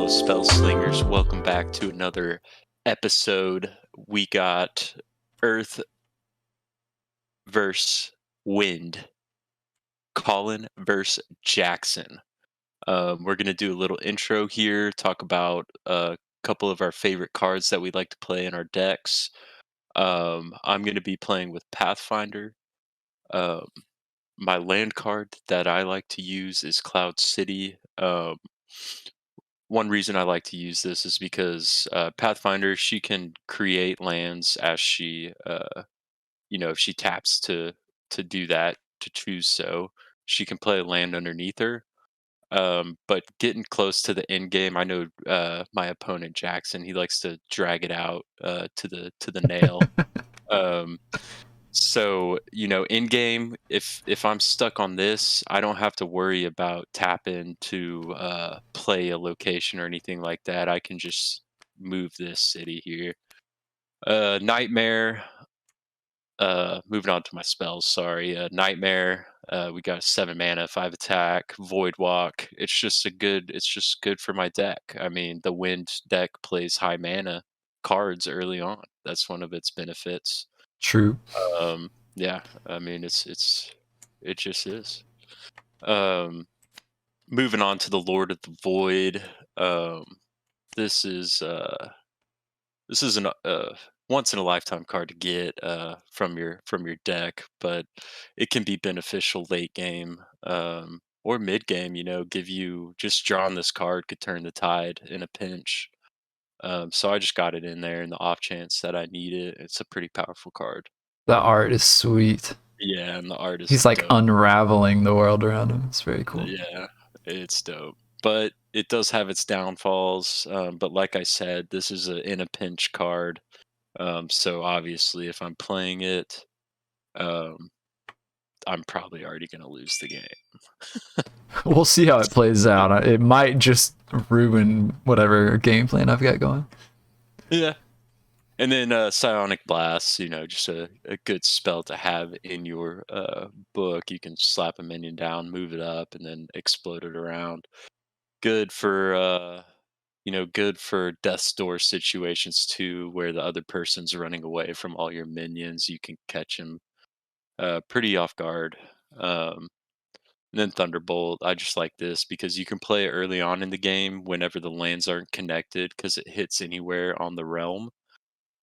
fellow spell slingers. Welcome back to another episode. We got Earth versus Wind, Colin versus Jackson. We're going to do a little intro here, talk about a couple of our favorite cards that we like to play in our decks. I'm going to be playing with Pathfinder. Um, my land card that I like to use is Cloud City. One reason I like to use this is because Pathfinder, she can create lands as she, if she taps to do that, to choose so, she can play a land underneath her. But getting close to the end game, I know my opponent Jackson, he likes to drag it out to the nail. Um, so, in game, if I'm stuck on this, I don't have to worry about tapping to play a location or anything like that. I can just move this city here. Nightmare. Moving on to my spells. Sorry, Nightmare. We got 7 mana, 5 attack, Void Walk. It's just good for my deck. I mean, the Wind deck plays high mana cards early on. That's one of its benefits. True. Yeah, I mean it just is. Moving on to the Lord of the Void. This is an once in a lifetime card to get from your deck, but it can be beneficial late game or mid game. Give you just drawing this card could turn the tide in a pinch. So I just got it in there in the off chance that I need it. It's a pretty powerful card. The art is sweet. Yeah, and the art is He's like dope. unraveling the world around him. It's very cool. Yeah, it's dope. But it does have its downfalls. But like I said, this is a in a pinch card. So obviously, if I'm playing it, um, I'm probably already going to lose the game. We'll see how it plays out. It might just ruin whatever game plan I've got going. Yeah. And then Psionic Blast, just a good spell to have in your book. You can slap a minion down, move it up, and then explode it around. Good for good for death's door situations too, where the other person's running away from all your minions. You can catch him pretty off guard. And then Thunderbolt, I just like this because you can play it early on in the game whenever the lands aren't connected because it hits anywhere on the realm.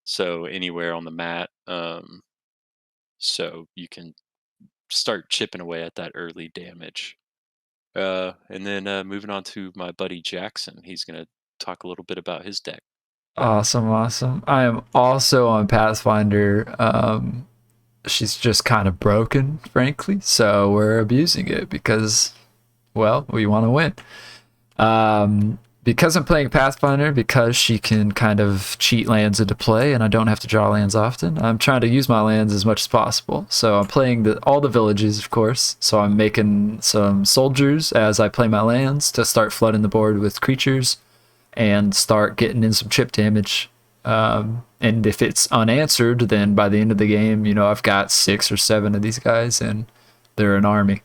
So anywhere on the mat. So you can start chipping away at that early damage. And then moving on to my buddy Jackson, he's going to talk a little bit about his deck. Awesome. I am also on Pathfinder. She's just kind of broken, frankly. So we're abusing it because, well, we want to win. Because I'm playing Pathfinder, because she can kind of cheat lands into play and I don't have to draw lands often, I'm trying to use my lands as much as possible. So I'm playing all the villages, of course. So I'm making some soldiers as I play my lands to start flooding the board with creatures and start getting in some chip damage. And if it's unanswered, then by the end of the game, I've got 6 or 7 of these guys and they're an army.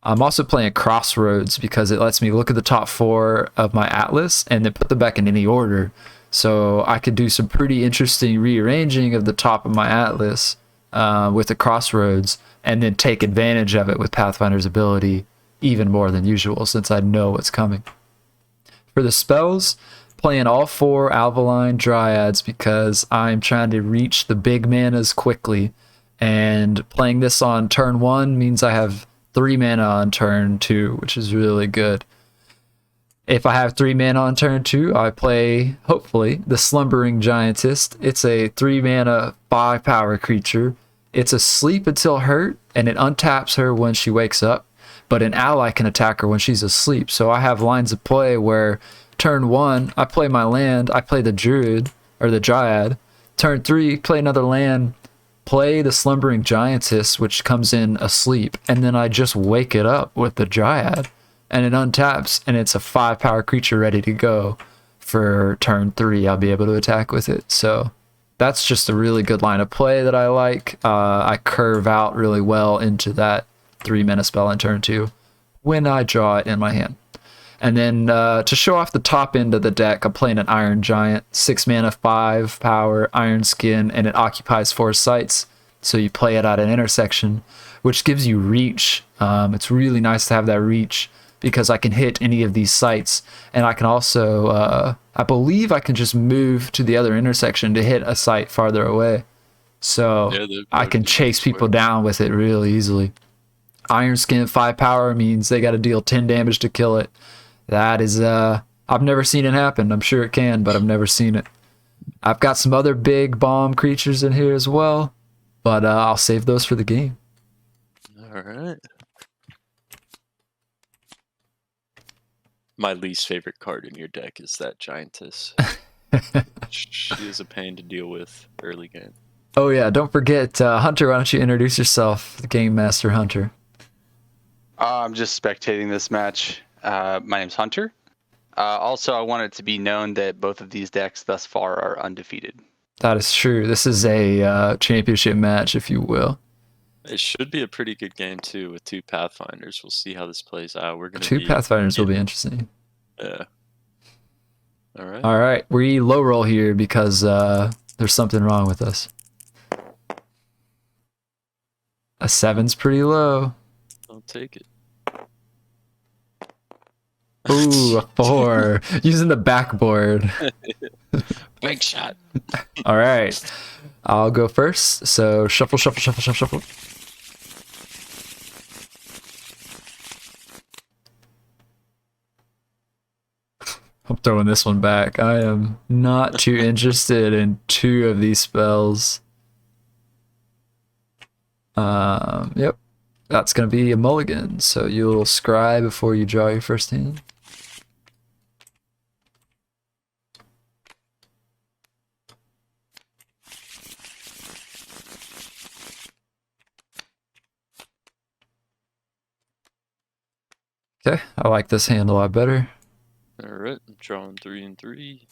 I'm also playing Crossroads because it lets me look at the top 4 of my atlas and then put them back in any order. So I could do some pretty interesting rearranging of the top of my atlas with the Crossroads and then take advantage of it with Pathfinder's ability even more than usual since I know what's coming. For the spells, playing all 4 Alvaline Dryads because I'm trying to reach the big manas quickly. And playing this on turn 1 means I have 3 mana on turn 2, which is really good. If I have 3 mana on turn 2, I play, hopefully, the Slumbering Giantess. It's a 3 mana 5 power creature. It's asleep until hurt, and it untaps her when she wakes up, but an ally can attack her when she's asleep. So I have lines of play where turn 1, I play my land, I play the Druid, or the Dryad. Turn 3, play another land, play the Slumbering Giantess, which comes in asleep, and then I just wake it up with the Dryad, and it untaps, and it's a 5 power creature ready to go for turn 3. I'll be able to attack with it. So that's just a really good line of play that I like. I curve out really well into that 3 mana spell in turn 2 when I draw it in my hand. And then to show off the top end of the deck, I'm playing an Iron Giant, 6 mana, 5 power, Iron Skin, and it occupies 4 sites. So you play it at an intersection, which gives you reach. It's really nice to have that reach because I can hit any of these sites, and I can also, I believe I can just move to the other intersection to hit a site farther away. So Yeah, that I would can be chase nice people work. down with it really easily. Iron Skin 5 power means they got to deal 10 damage to kill it. That is, I've never seen it happen. I'm sure it can, but I've never seen it. I've got some other big bomb creatures in here as well, but I'll save those for the game. All right. My least favorite card in your deck is that Giantess. She is a pain to deal with early game. Oh yeah, don't forget, Hunter, why don't you introduce yourself, the Game Master Hunter. I'm just spectating this match. My name's Hunter. Also, I want it to be known that both of these decks thus far are undefeated. That is true. This is a championship match, if you will. It should be a pretty good game too with 2 Pathfinders. We'll see how this plays out. We're gonna 2 be Pathfinders will be interesting. Yeah. All right. All right, we low roll here because there's something wrong with us. A 7's pretty low. I'll take it. Ooh, a 4. Using the backboard. Big shot. All right. I'll go first. So shuffle, shuffle, shuffle, shuffle, shuffle. I'm throwing this one back. I am not too interested in 2 of these spells. Yep. That's going to be a mulligan. So you'll scry before you draw your first hand. Okay, I like this hand a lot better. All right, I'm drawing 3 and 3.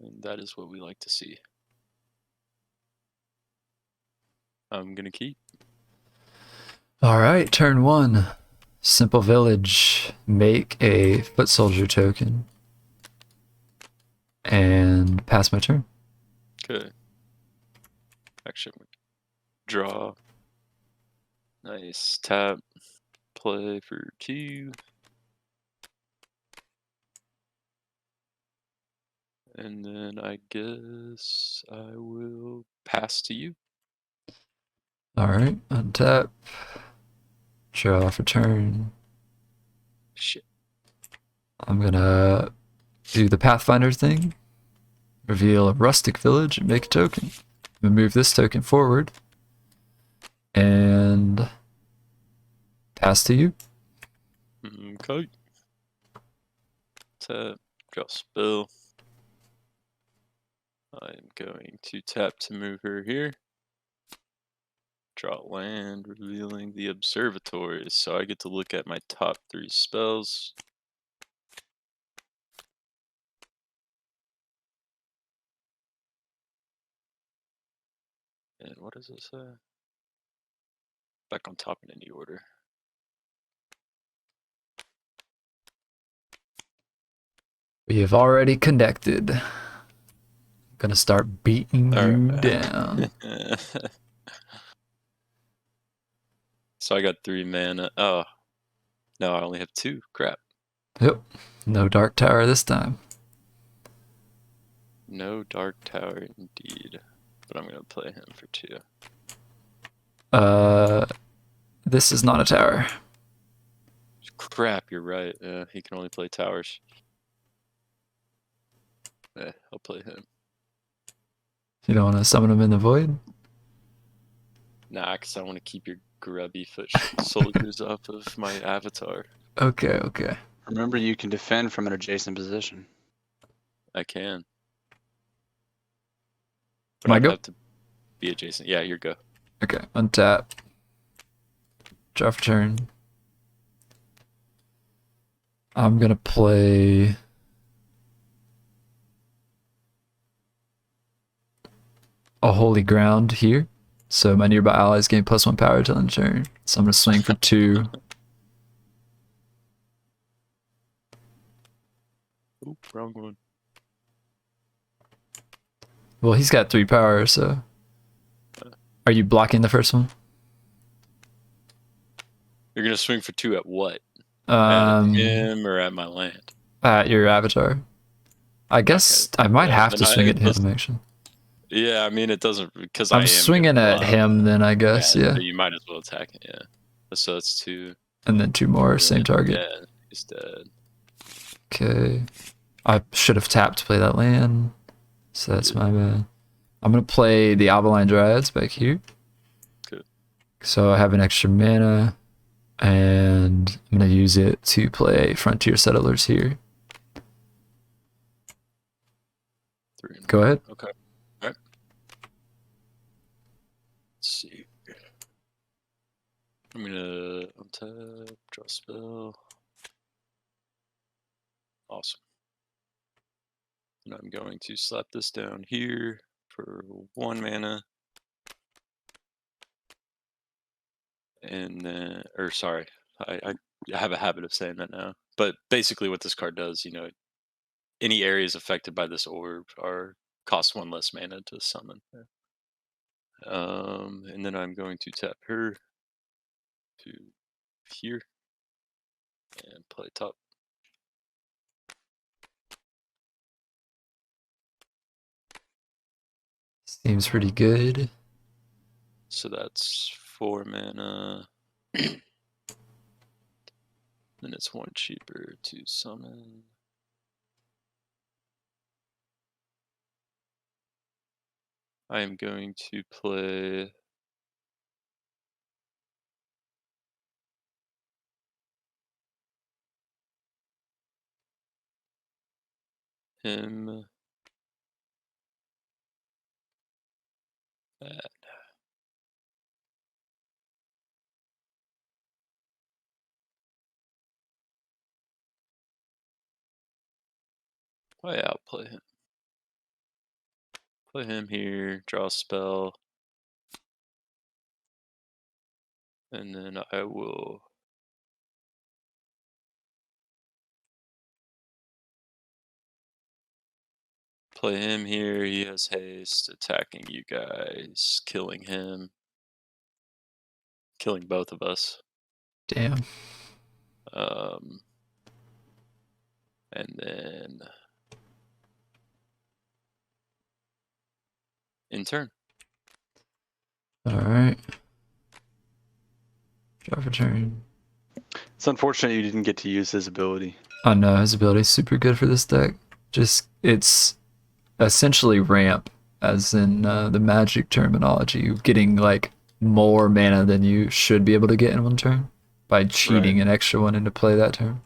And that is what we like to see. I'm gonna keep. All right, turn 1. Simple Village. Make a foot soldier token. And pass my turn. Okay. Actually, I'm gonna draw. Nice. Tap. Play for 2. And then I guess I will pass to you. All right, untap. Draw for turn. Shit. I'm gonna do the Pathfinder thing. Reveal a rustic village and make a token. I'm gonna move this token forward. And pass to you. Okay. Tap. Draw spell. I'm going to tap to move her here. Draw land, revealing the observatories. So I get to look at my top 3 spells. And what does it say? Back on top in any order. We have already connected. I'm gonna start beating you Alright. down. So I got 3 mana. Oh. No, I only have 2. Crap. Yep. No Dark Tower this time. No Dark Tower indeed. But I'm gonna play him for 2. This is not a tower. Crap, you're right. He can only play towers. I'll play him. You don't want to summon him in the void? Nah, because I want to keep your grubby foot soldiers off of my avatar. Okay, okay. Remember, you can defend from an adjacent position. I can. But Am I I'd go? have to be adjacent. Yeah, you go. Okay, untap. Draw for turn. I'm gonna play a Holy Ground here. So my nearby allies gain +1 power till end turn. So I'm gonna swing for 2. Oh, wrong one. Well, he's got 3 power, so. Are you blocking the first one? You're gonna swing for 2 at what? At him or at my land? At your avatar. I guess I might have to swing at him, actually. Yeah, I mean, it doesn't, because I'm swinging at him then, I guess, yeah. So you might as well attack it, yeah. So that's 2. And then 2 more, same target. Yeah, he's dead. Okay. I should have tapped to play that land, so that's my bad. I'm going to play the Avaline Dryads back here. Good. So I have an extra mana, and I'm going to use it to play Frontier Settlers here. 3. Go ahead. Okay. All right. Let's see. I'm gonna untap, draw a spell. Awesome. And I'm going to slap this down here for 1 mana. And then, or sorry, I have a habit of saying that now. But basically what this card does, any areas affected by this orb cost 1 less mana to summon. And then I'm going to tap her to here and play top. Seems pretty good. So that's 4 mana. Then it's 1 cheaper to summon. I am going to play him. Oh yeah, I'll play him. Play him here, draw a spell. And then I will play him here. He has haste, attacking you guys, killing him. Killing both of us. Damn. And then in turn. All right. Draw for turn. It's unfortunate you didn't get to use his ability. Oh no, his ability is super good for this deck. Just, it's essentially ramp, as in the Magic terminology, getting like more mana than you should be able to get in 1 turn by cheating an extra 1 into play that turn.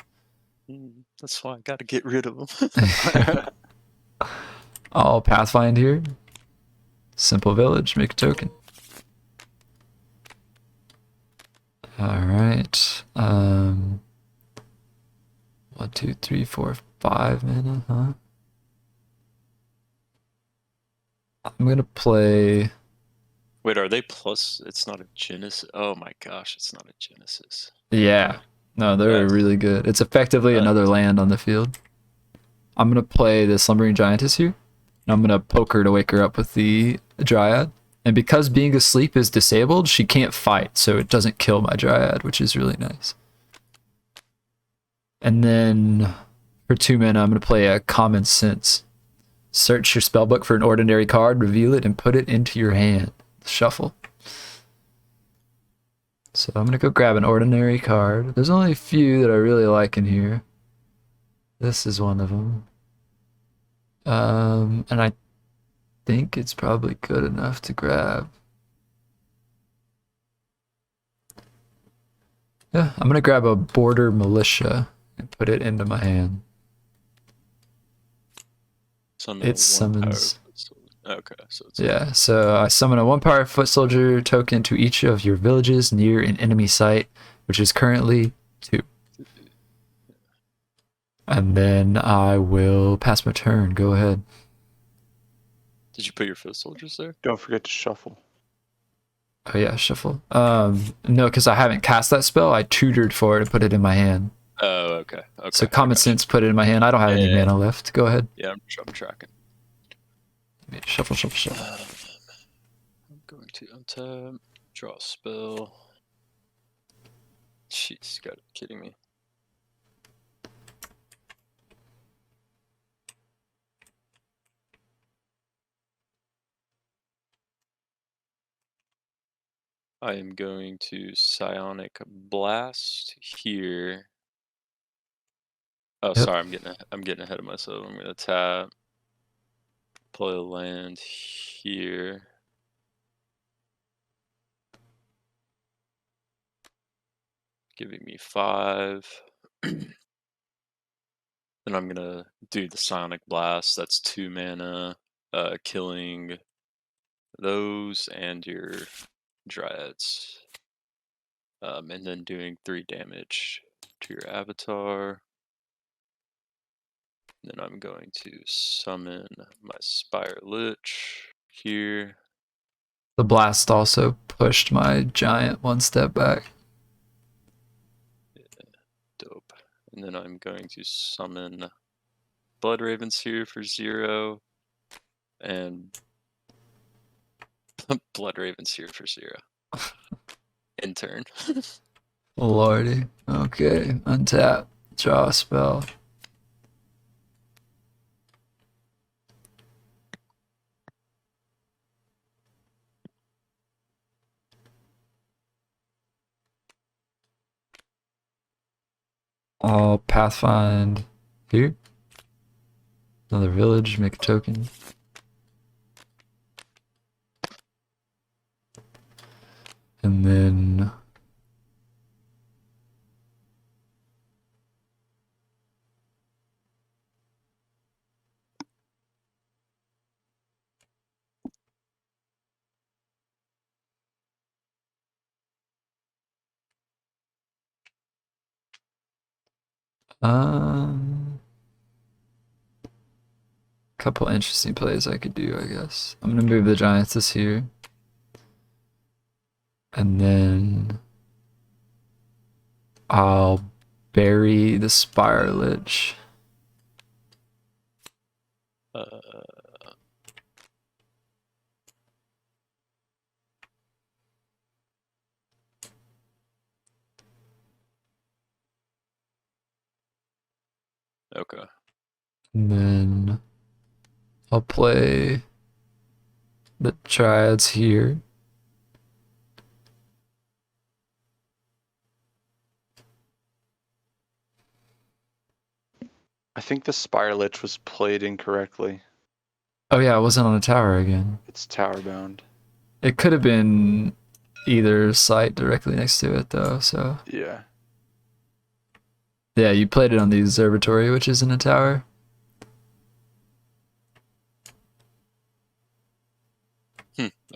That's why I gotta get rid of them. I'll Pathfind here. Simple village, make a token. Alright. 1, 2, 3, 4, 5 mana, huh? I'm gonna play. Wait, are they plus? It's not a Genesis. Oh my gosh, it's not a Genesis. Yeah. No, they're really good. It's effectively another land on the field. I'm gonna play the Slumbering Giantess here. And I'm gonna poke her to wake her up with the Dryad. And because being asleep is disabled, she can't fight, so it doesn't kill my Dryad, which is really nice. And then for 2 mana, I'm gonna play a Common Sense. Search your spellbook for an ordinary card, reveal it, and put it into your hand. Shuffle. So I'm gonna go grab an ordinary card. There's only a few that I really like in here. This is one of them. And I think it's probably good enough to grab. Yeah, I'm gonna grab a Border Militia and put it into my hand. It summons. Okay, so it's yeah. So I summon a 1-power foot soldier token to each of your villages near an enemy site, which is currently 2. And then I will pass my turn. Go ahead. Did you put your foot soldiers there? Don't forget to shuffle. Oh yeah, shuffle. No, because I haven't cast that spell. I tutored for it and put it in my hand. Oh, okay. Okay. So I common gotcha. sense put it in my hand. I don't have any Yeah. mana left. Go ahead. Yeah, I'm tracking. Shuffle, shuffle, shuffle. I'm going to untap, draw a spell. Jeez, you gotta be kidding me. I am going to Psionic Blast here. Oh, Yep. sorry, I'm getting ahead of myself. I'm gonna tap, play a land here. Giving me 5. Then I'm gonna do the Sonic Blast. That's 2 mana, killing those and your Dryads. And then doing 3 damage to your avatar. And then I'm going to summon my Spire Lich here. The blast also pushed my giant one step back. Dope. And then I'm going to summon Blood Ravens here for 0. And Blood Ravens here for 0. In turn. Lordy. Okay. Untap. Draw a spell. I'll Pathfind here. Another village, make a token. And then couple interesting plays I could do, I guess. I'm gonna move the giantess here. And then I'll bury the Spire Lich. Okay. And then I'll play the Triads here. I think the Spire Lich was played incorrectly. Oh yeah, I wasn't on a tower again. It's tower bound. It could have been either site directly next to it though, so. Yeah. Yeah, you played it on the observatory, which is in a tower.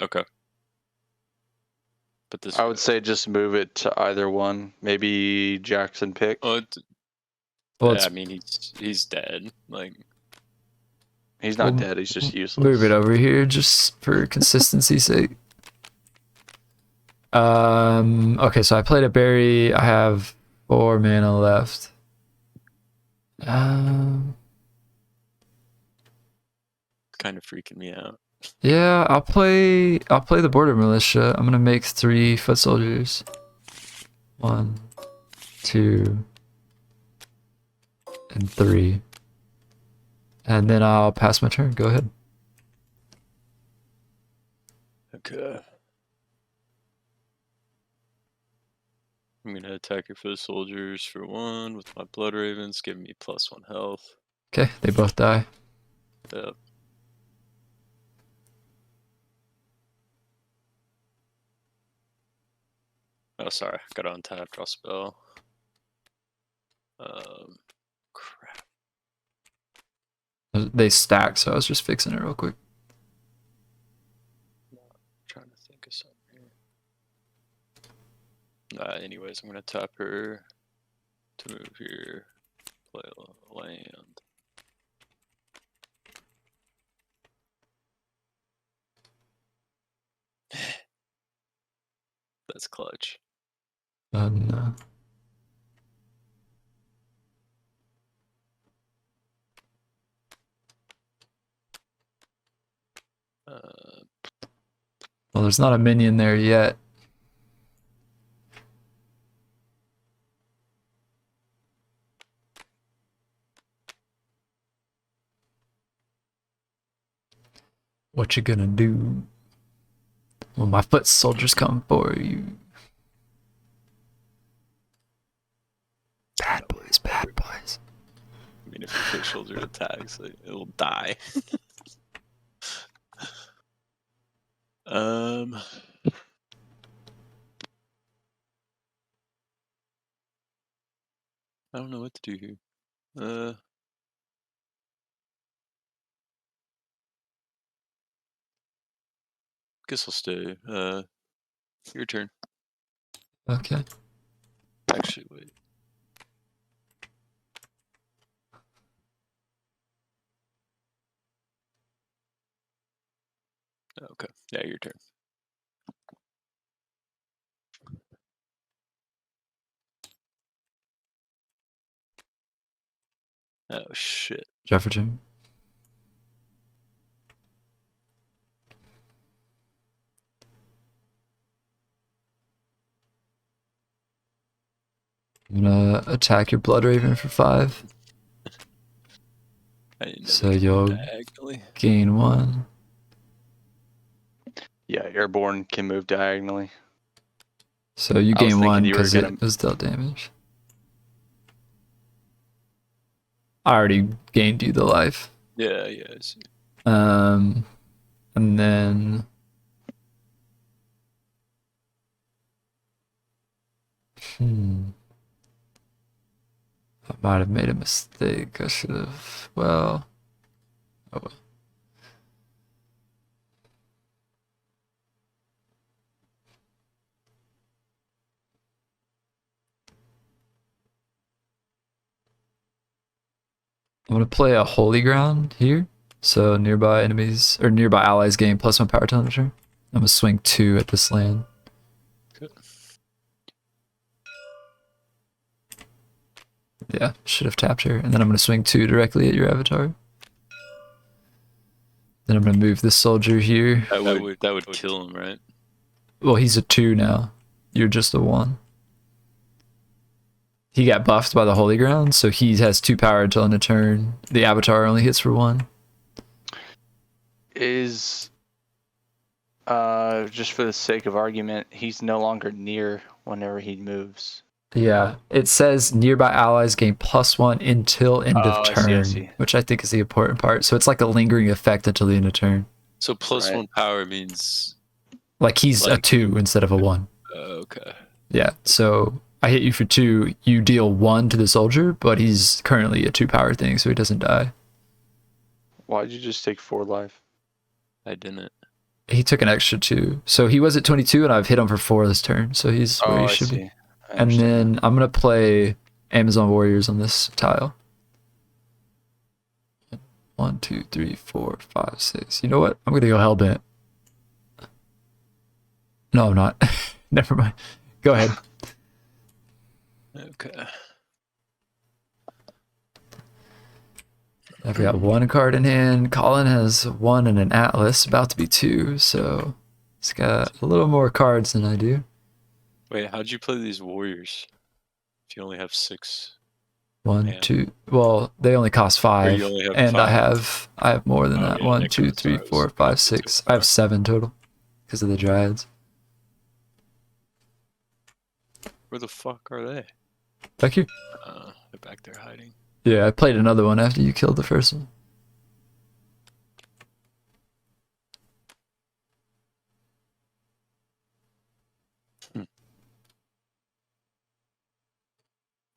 Okay. But this I would say just move it to either one. Maybe Jackson pick. Well, I mean, he's dead. Like, He's not Well, dead. He's just useless. move it over here just for consistency's sake. Okay, so I played a berry. I have 4 mana left. kind of freaking me out. Yeah, I'll play the border militia. I'm gonna make 3 foot soldiers. 1, 2, and 3. And then I'll pass my turn. Go ahead. Okay. I'm gonna attack your foot soldiers for 1 with my Blood Ravens, giving me +1 health. Okay, they both die. Yep. Oh, sorry. Got to untap, draw spell. Crap. They stack, so I was just fixing it real quick. Trying to think of something here. Anyways, I'm gonna tap her to move here, play a land. That's clutch. No. Well, there's not a minion there yet. What you gonna do when my foot soldiers come for you? Bad boys, bad boys. I mean, if your foot shoulder attacks, it'll die. I don't know what to do here. Guess I'll stay. Your turn. Okay. Actually, wait. Okay. Yeah, your turn. Oh shit. Jefferson. I'm gonna attack your Blood Raven for 5. I didn't know So they could move you'll diagonally. gain 1. Yeah, Airborne can move diagonally. So you I was gain thinking 1 you were because gonna- it was dealt damage. I already gained you the life. Yeah, yeah. I see. And then I might have made a mistake. I should have. Well, oh well. I'm gonna play a Holy Ground here. So nearby enemies or nearby allies gain +1 power till end of turn. I'm gonna swing 2 at this land. Good. Yeah, should have tapped her. And then I'm gonna swing 2 directly at your avatar. Then I'm gonna move this soldier here. That would kill him, right? Well, he's a 2 now. You're just a 1. He got buffed by the Holy Ground, so he has 2 power until end of turn. The avatar only hits for 1. Is just for the sake of argument, he's no longer near whenever he moves. Yeah, it says nearby allies gain +1 until end of Oh, turn, I see. which I think is the important part. So it's like a lingering effect until the end of turn. So plus Right. 1 power means. Like he's a 2 instead of a 1. Okay. Yeah, so I hit you for 2. You deal 1 to the soldier, but he's currently a 2 power thing, so he doesn't die. Why'd you just take 4 life? I didn't. He took an extra 2. So he was at 22, and I've hit him for 4 this turn, so he's where he I should see. be. I And understand then I'm going to play Amazon Warriors on this tile. 1, 2, 3, 4, 5, 6. You know what? I'm going to go Hellbent. No, I'm not. Never mind. Go ahead. Okay. I've got 1 card in hand. Colin has 1 and an Atlas, about to be 2, so he's got a little more cards than I do. Wait, how'd you play these warriors? If you only have 6. 1, Man. 2. Well, they only cost 5, you only have and 5. I have more than Oh, that. yeah, 1, that 2, counts. 3, Sorry, I 4, was 5, too 6. I far. have 7 total because of the Dryads. Where the fuck are they? Back here. They're back there hiding. Yeah, I played another one after you killed the first one.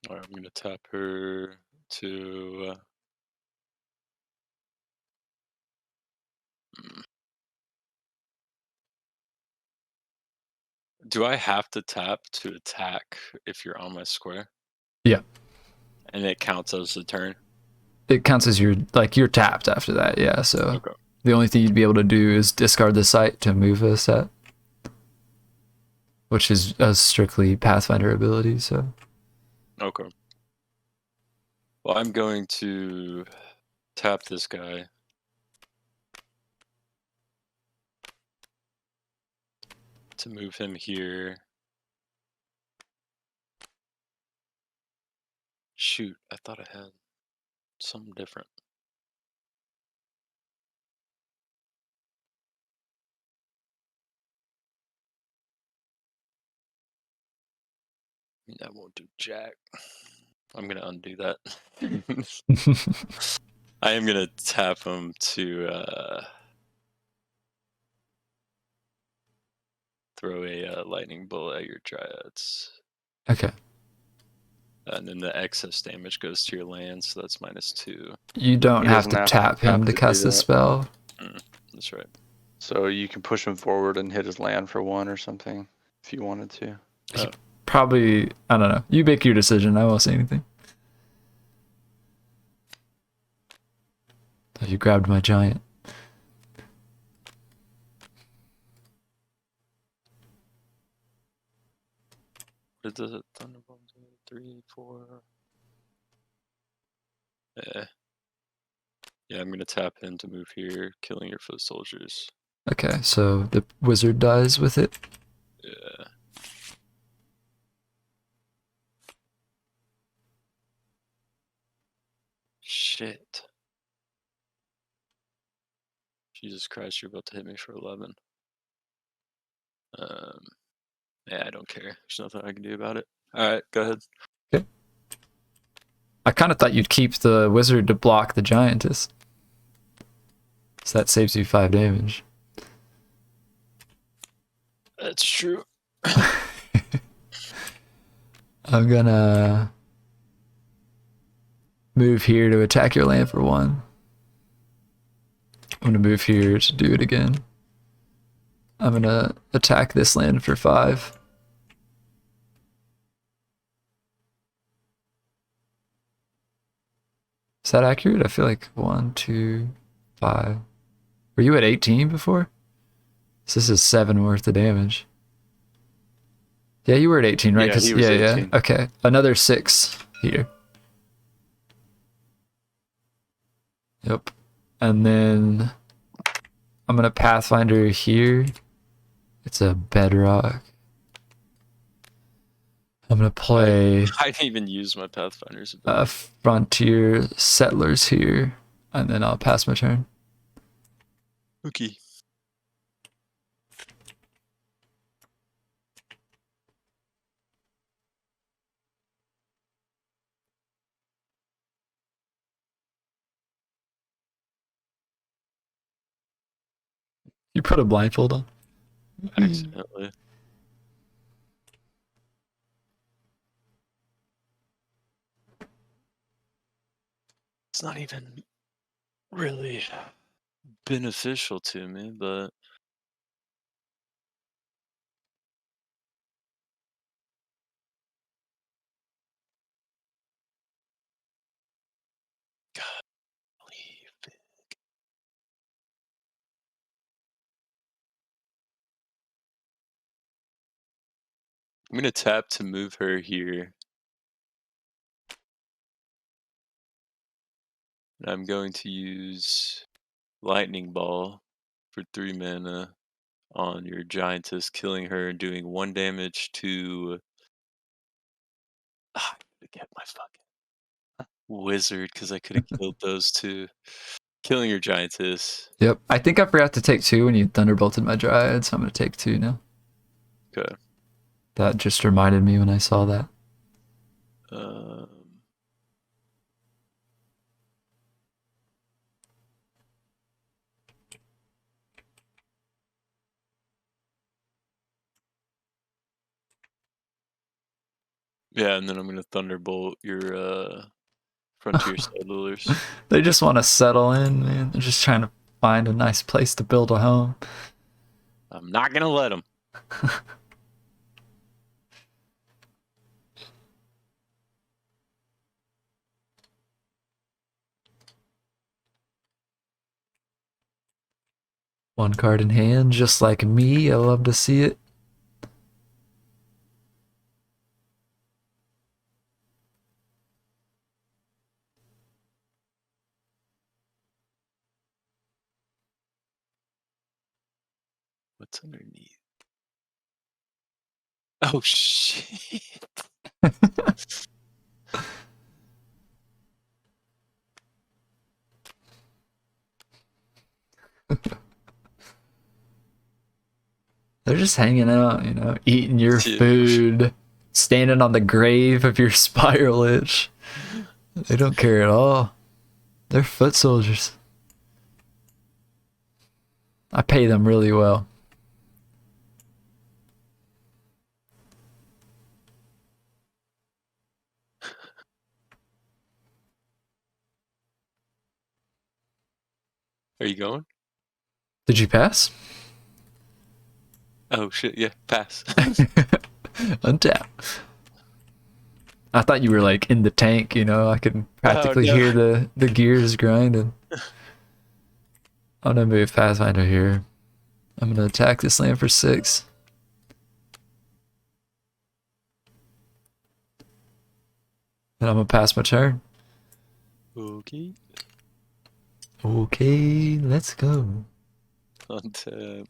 All right, I'm gonna tap her to. Do I have to tap to attack if you're on my square? Yeah. And it counts as a turn? It counts as you're tapped after that, yeah. So Okay. the only thing you'd be able to do is discard the site to move a set, which is a strictly Pathfinder ability. So Okay. Well, I'm going to tap this guy. to move him here. Shoot, I thought I had something different. That won't do jack. I'm gonna undo that. I am gonna tap him to throw a lightning bolt at your Dryads. Okay. And then the excess damage goes to your land, so that's -2. You don't He have doesn't to tap him have to to cast do this that. spell. That's right. So you can push him forward and hit his land for 1 or something if you wanted to. Probably, I don't know. You make your decision. I won't say anything. Oh, you grabbed my giant. What does it? Thunderbolt 3, 4. Yeah, I'm gonna tap him to move here, killing your foot soldiers. Okay, so the wizard dies with it. Yeah. Shit. Jesus Christ, you're about to hit me for 11. Yeah, I don't care. There's nothing I can do about it. Alright, go ahead. Okay. I kind of thought you'd keep the wizard to block the giantess. So that saves you 5 damage. That's true. I'm gonna move here to attack your land for 1. I'm gonna move here to do it again. I'm gonna attack this land for 5. Is that accurate? I feel like 1, 2, 5. Were you at 18 before? So this is 7 worth of damage. Yeah, you were at 18, right? Yeah, he was 18. Okay, another 6 here. Yep. And then I'm gonna Pathfinder here. It's a bedrock. I'm gonna play I didn't even use my Pathfinder's ability. Frontier Settlers here, and then I'll pass my turn. Okay. You put a blindfold on. Accidentally. It's not even really beneficial to me, but God, leave. I'm gonna tap to move her here. And I'm going to use Lightning Ball for 3 mana on your Giantess, killing her and doing 1 damage to I could get my fucking wizard because I could have killed those 2. Killing your Giantess. Yep. I think I forgot to take 2 when you thunderbolted my dryad, so I'm gonna take 2 now. Okay. That just reminded me when I saw that. Yeah, and then I'm gonna Thunderbolt your Frontier Settlers. They just want to settle in, man. They're just trying to find a nice place to build a home. I'm not gonna let them. One card in hand, just like me. I love to see it. What's underneath? Oh shit! They're just hanging out, you know, eating your Yeah. food, standing on the grave of your spiral itch. They don't care at all. They're foot soldiers. I pay them really well. Are you going? Did you pass? Oh shit! Yeah, pass. Untap. I thought you were like in the tank, you know. I could practically no. hear the gears grinding. I'm gonna move Pathfinder here. I'm gonna attack this land for 6. And I'm gonna pass my turn. Okay. Okay, let's go. Untap.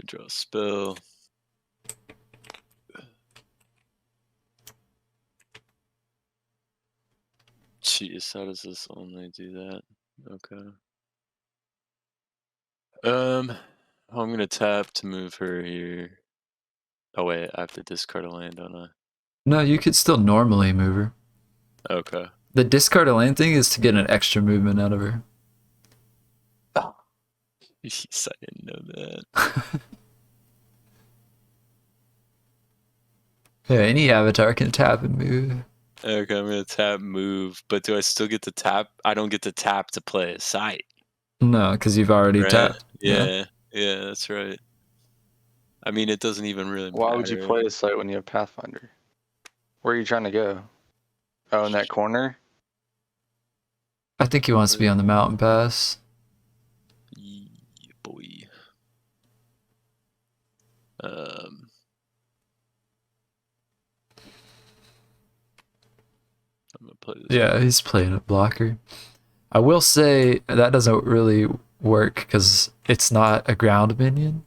Draw a spell. Jeez, how does this only do that? Okay. I'm gonna tap to move her here. Oh wait, I have to discard a land, don't I? No, you could still normally move her. Okay. The discard a land thing is to get an extra movement out of her. Jeez, I didn't know that. Yeah, any avatar can tap and move. Okay, I'm gonna tap move, but do I still get to tap? I don't get to tap to play a site. No, because you've already Right? tapped. Yeah, that's right. I mean, it doesn't even really matter. Why would you play a site when you have Pathfinder? Where are you trying to go? Oh, in that corner? I think he wants to be on the mountain pass. Yeah, boy. I'm gonna play this. Yeah, he's playing a blocker. I will say that doesn't really work because it's not a ground minion.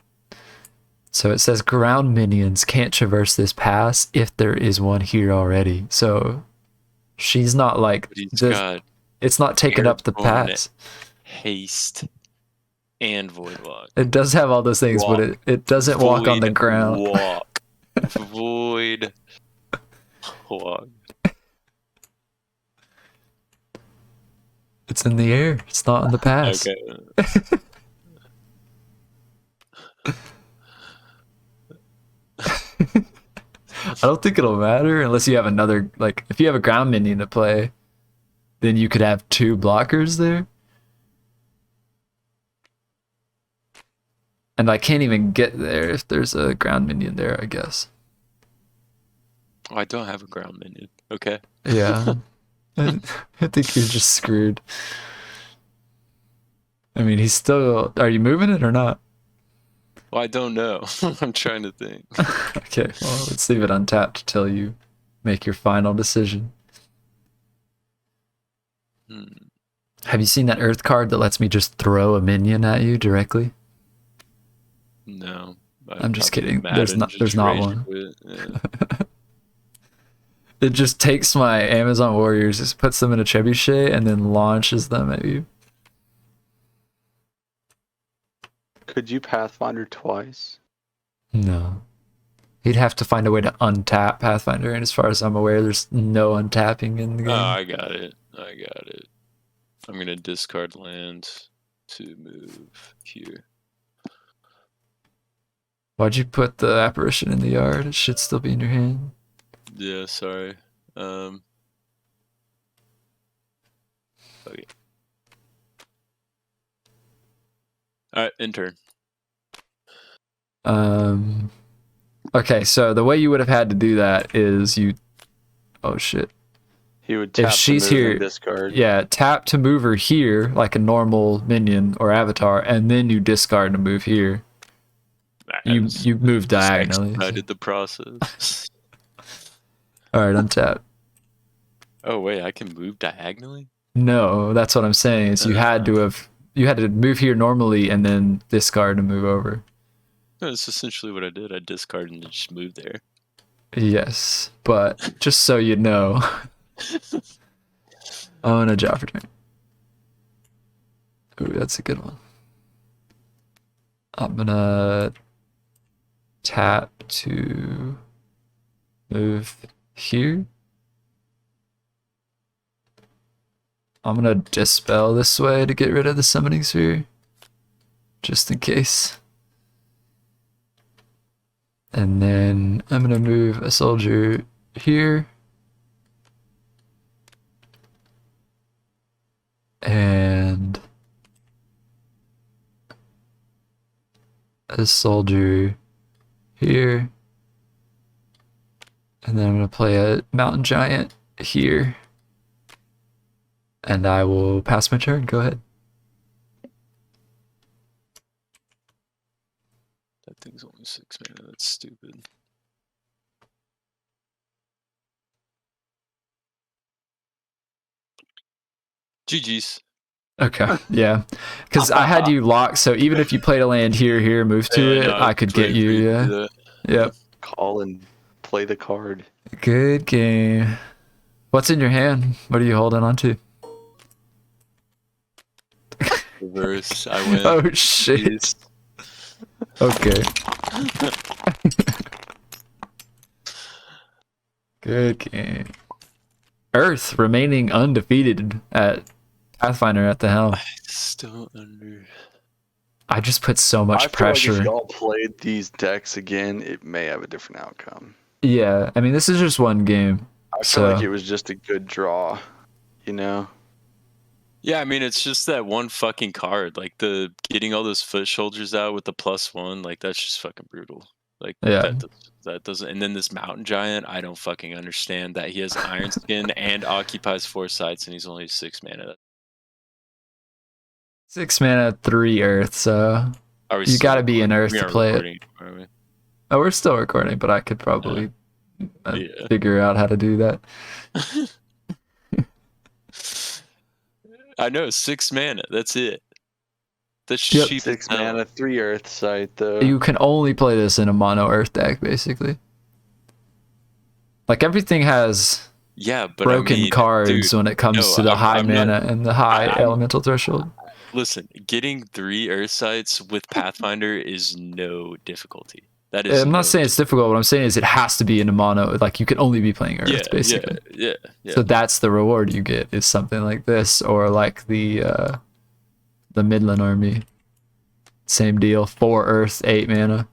So it says ground minions can't traverse this pass if there is one here already. So she's not like But he's this, got it's not taking up the airborne pass. haste and void walk. It does have all those things, Walk. but it doesn't walk on the Void ground. Walk. Void walk. It's in the air. It's not on the pass. Okay. I don't think it'll matter unless you have another, like, if you have a ground minion to play, then you could have 2 blockers there. And I can't even get there if there's a ground minion there, I guess. Oh, I don't have a ground minion. Okay. Yeah. I think you're just screwed. I mean, he's still... Are you moving it or not? Well, I don't know. I'm trying to think. Okay, well, let's leave it untapped till you make your final decision. Have you seen that Earth card that lets me just throw a minion at you directly? No. I'm just probably kidding. mad There's and not- just there's not rage one. quit. Yeah. It just takes my Amazon warriors, just puts them in a trebuchet, and then launches them at you. Could you Pathfinder twice? No. He'd have to find a way to untap Pathfinder, and as far as I'm aware, there's no untapping in the game. Oh, I got it. I'm gonna discard land to move here. Why'd you put the apparition in the yard? It should still be in your hand. Yeah, sorry. Okay. Alright, intern. Okay, so the way you would have had to do that is you... Oh, shit. He would tap she's to move here- and discard. Yeah, tap to move her here, like a normal minion or avatar, and then you discard to move here. You move diagonally. Expedited the process. Alright, untap. Oh wait, I can move diagonally? No, that's what I'm saying. Is you had to move here normally and then discard to move over. That's essentially what I did. I discarded and just moved there. Yes, but just so you know, on a job for turn. Ooh, that's a good one. I'm gonna tap to move here. I'm gonna dispel this way to get rid of the summoning sphere, just in case. And then I'm gonna move a soldier here. And a soldier here. And then I'm gonna play a mountain giant here. And I will pass my turn. Go ahead. That thing's only 6 mana. That's stupid. GG's. Okay, yeah. Because I had you locked, so even if you played a land here, move to it, no, I could get you, yeah. Yep. Colin, play the card. Good game. What's in your hand? What are you holding on to? Reverse. I win. Oh, shit. Okay. Good game. Earth remaining undefeated at Pathfinder at the helm. I just don't under. I just put so much I feel pressure. like if y'all played these decks again, it may have a different outcome. Yeah, I mean, this is just one game. I So- feel like it was just a good draw, you know? Yeah, I mean, it's just that one fucking card. Like, the getting all those foot shoulders out with the +1, like, that's just fucking brutal. Like, Yeah. that doesn't. And then this mountain giant, I don't fucking understand that he has Iron Skin and occupies 4 sites, and he's only 6 mana. 6 mana, 3 Earth, so Are we you still gotta be in recording? Earth We to aren't play it. recording, are we? Oh, we're still recording, but I could probably Yeah. figure out how to do that. I know, 6 mana. That's it. That's Yep. cheap. as 6 hell. mana, 3 Earth site, though. You can only play this in a mono Earth deck, basically. Like, everything has Yeah, but broken I mean, cards dude, when it comes no, to the I'm- high I'm not- mana and the high I'm- elemental threshold. listen, getting 3 Earth sites with Pathfinder is no difficulty. That is. I'm not saying it's difficult. What I'm saying is it has to be in a mono. Like, you can only be playing Earth, Yeah, basically. yeah. So that's the reward you get, is something like this, or like the Midland Army. Same deal. 4 Earth, 8 mana.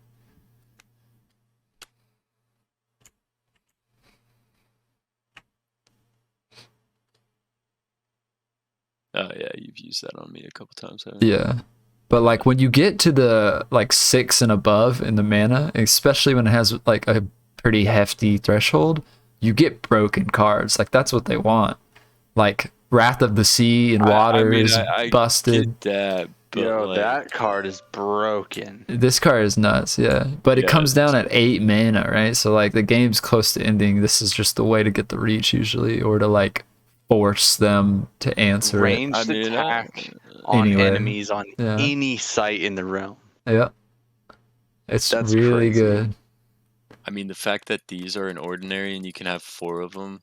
Oh yeah, you've used that on me a couple times. Haven't you? Yeah. But like when you get to the like 6 and above in the mana, especially when it has like a pretty hefty threshold, you get broken cards. Like, that's what they want. Like Wrath of the Sea and Water is I busted. get that, but Yo, like, that card is broken. This card is nuts, yeah. But it Yeah, comes down it's- at 8 mana, right? So like the game's close to ending. This is just the way to get the reach usually, or to like force them to answer it. Ranged I mean, attack on Anyway, enemies on yeah. any site in the realm. Yeah. It's That's really crazy. good. I mean, the fact that these are an ordinary and you can have 4 of them.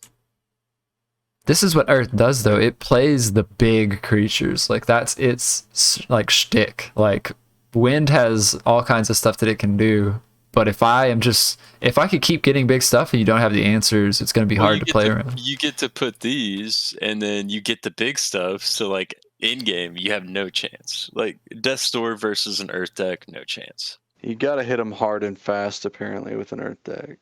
This is what Earth does, though. It plays the big creatures. Like, that's its like shtick. Like, Wind has all kinds of stuff that it can do. But if I could keep getting big stuff and you don't have the answers, it's going to be Well, hard you to play get around. You get to put these, and then you get the big stuff. So like in game, you have no chance. Like Death Door versus an Earth deck, no chance. You gotta hit them hard and fast, apparently, with an Earth deck.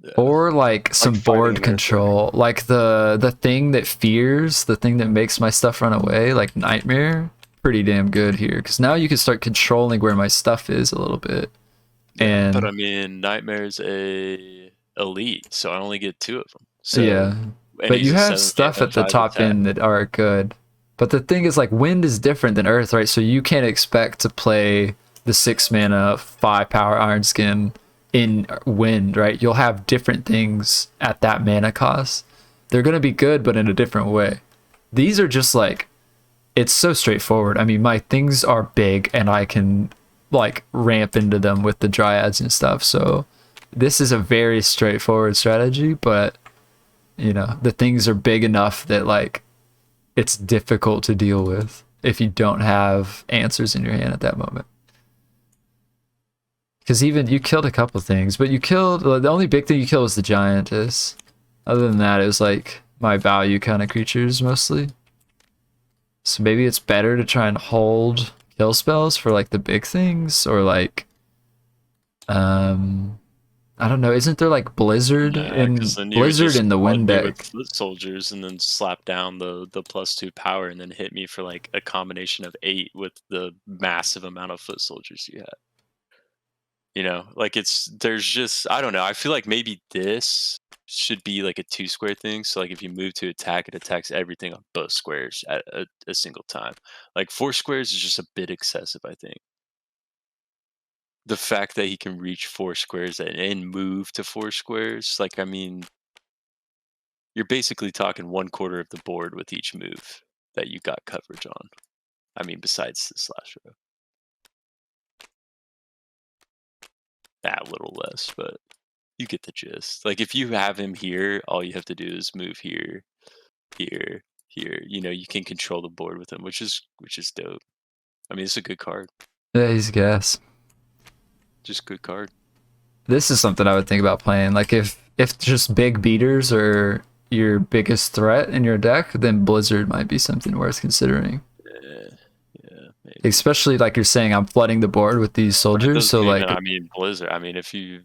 Yeah. Or like some fighting an board Earth control. Like the thing that fears, the thing that makes my stuff run away, like Nightmare, pretty damn good here. Because now you can start controlling where my stuff is a little bit. And But I mean, Nightmare's a elite, so I only get 2 of them. So, yeah. and But he's you a have 7 stuff mana, at the 5 top attack. end that are good. But the thing is, like, Wind is different than Earth, right? So you can't expect to play the 6 mana, 5 power Iron Skin in Wind, right? You'll have different things at that mana cost. They're going to be good, but in a different way. These are just like, it's so straightforward. I mean, my things are big and I can like ramp into them with the dryads and stuff. So this is a very straightforward strategy, but you know, the things are big enough that like it's difficult to deal with if you don't have answers in your hand at that moment. Because even you killed a couple things, but you killed, the only big thing you killed was the giantess. Other than that, it was like my value kind of creatures mostly. So maybe it's better to try and hold kill spells for like the big things, or like, I don't know. Isn't there like Blizzard in Blizzard in the Wind deck? With foot soldiers and then slap down the +2 power and then hit me for like a combination of 8 with the massive amount of foot soldiers you had. You know, like there's just, I don't know. I feel like maybe this should be like a 2-square thing. So like if you move to attack, it attacks everything on both squares at a single time. Like 4 squares is just a bit excessive, I think. The fact that he can reach 4 squares and move to 4 squares, like, I mean, you're basically talking 1/4 of the board with each move that you got coverage on. I mean, besides the slash row. A little less, but you get the gist. Like, if you have him here, all you have to do is move here, here, here. You know, you can control the board with him, which is dope. I mean, it's a good card. Yeah, he's gas. Just good card. This is something I would think about playing. Like if just big beaters are your biggest threat in your deck, then Blizzard might be something worth considering. Yeah, maybe. Especially like you're saying, I'm flooding the board with these soldiers. So like, I mean, Blizzard. I mean, if you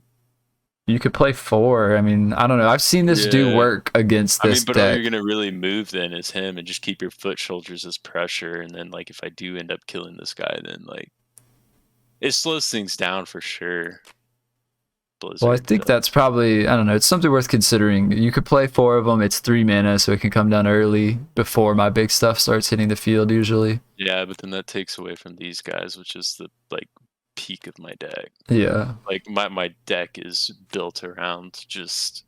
could play 4. I mean, I don't know. I've seen this do work against this but deck. all you're gonna really move then is him, and just keep your foot soldiers as pressure. And then like if I do end up killing this guy, then like it slows things down for sure. Blizzard, well, I think that's probably, I don't know, it's something worth considering. You could play 4 of them. It's 3 mana, so it can come down early before my big stuff starts hitting the field usually. Yeah, but then that takes away from these guys, which is the like peak of my deck. Yeah. Like my deck is built around just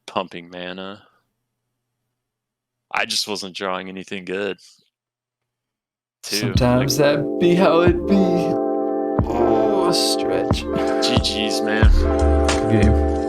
pumping mana. I just wasn't drawing anything good. Sometimes that be how it be. Oh, stretch. GG's, man. Good game.